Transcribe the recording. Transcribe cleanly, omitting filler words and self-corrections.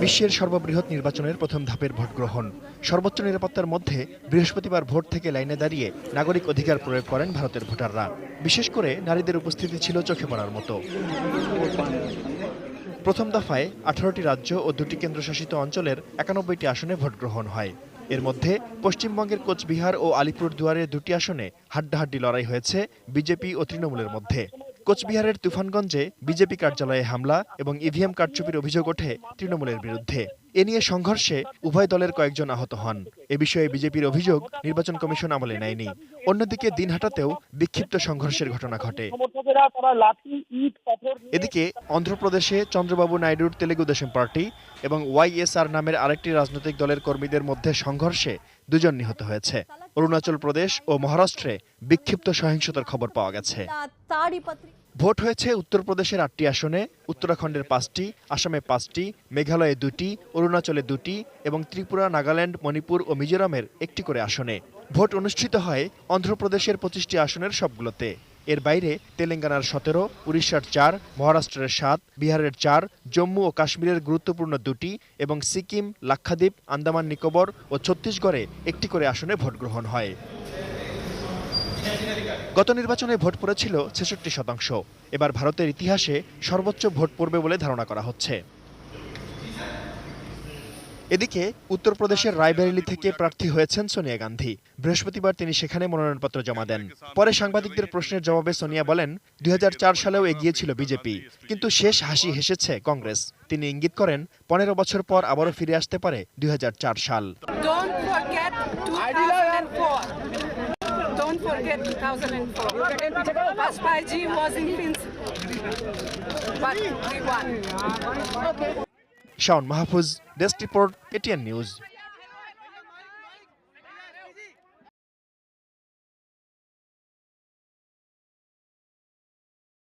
বিশ্বের সর্ববৃহৎ নির্বাচনের প্রথম ধাপের ভোট গ্রহণ। সর্বোচ্চ নিরাপত্তার মধ্যে বৃহস্পতিবার ভোট থেকে লাইনে দাঁড়িয়ে নাগরিক অধিকার প্রয়োগ করেন ভারতের ভোটাররা। বিশেষ করে নারীদের উপস্থিতি ছিল চোখে পড়ার মতো। প্রথম দফায় 18টি রাজ্য ও 2টি কেন্দ্রশাসিত অঞ্চলের 91টি আসনে ভোট গ্রহণ হয়। এর মধ্যে পশ্চিমবঙ্গের কোচবিহার ও আলিপুরদুয়ারের 2টি আসনে হাড্ডাহাড্ডি লড়াই হয়েছে বিজেপি ও তৃণমূলের মধ্যে। কোচবিহারের তুফানগঞ্জে বিজেপি কার্যালয়ে হামলা এবং ইভিএম কারচুপির অভিযোগ ওঠে তৃণমূলের বিরুদ্ধে। এ নিয়ে সংঘর্ষে উভয় দলের কয়েকজন আহত হন। এ বিষয়ে বিজেপির অভিযোগ নির্বাচন কমিশন আমলে নেয়নি। অন্যদিকে দিনহাটাতেও বিক্ষিপ্ত সংঘর্ষের ঘটনা ঘটে। এদিকে অন্ধ্রপ্রদেশে চন্দ্রবাবু নাইডুর তেলেগু দেশম পার্টি এবং ওয়াইএসআর নামের আরেকটি রাজনৈতিক দলের কর্মীদের মধ্যে সংঘর্ষে 2 জন নিহত হয়েছে। অরুণাচল প্রদেশ ও মহারাষ্ট্রে বিক্ষিপ্ত সহিংসতার খবর পাওয়া গেছে। ভোট হয়েছে উত্তরপ্রদেশের 8টি আসনে, উত্তরাখণ্ডের 5টি, আসামে 5টি, মেঘালয়ে 2টি, অরুণাচলে 2টি এবং ত্রিপুরা, নাগাল্যান্ড, মণিপুর ও মিজোরামের 1টি করে আসনে। ভোট অনুষ্ঠিত হয় অন্ধ্রপ্রদেশের 25টি আসনের সবগুলোতে। এর বাইরে তেলেঙ্গানার 17, উড়িষ্যার 4, মহারাষ্ট্রের 7, বিহারের 4, জম্মু ও কাশ্মীরের গুরুত্বপূর্ণ 2টি এবং সিকিম, লাক্ষাদ্বীপ, আন্দামান নিকোবর ও ছত্তিশগড়ে 1টি করে আসনে ভোট গ্রহণ হয়। গত নির্বাচনে ভোট পড়েছিল 66%। এবার ভারতের ইতিহাসে সর্বোচ্চ ভোট পড়বে বলে ধারণা করা হচ্ছে। এদিকে উত্তরপ্রদেশের রায়বেরেলি থেকে প্রার্থী হয়েছেন সোনিয়া গান্ধী। বৃহস্পতিবার তিনি সেখানে মনোনয়নপত্র জমা দেন। পরে সাংবাদিকদের প্রশ্নের জবাবে সোনিয়া বলেন, 2004 সালেও এগিয়েছিল বিজেপি, কিন্তু শেষ হাসি হেসেছে কংগ্রেস। তিনি ইঙ্গিত করেন 15 বছর পর আবারও ফিরে আসতে পারে 2004 সাল। Don't forget 2004. Vajpayee was invincible, but we won. Shaon Mahfuz, desk report, ATN news.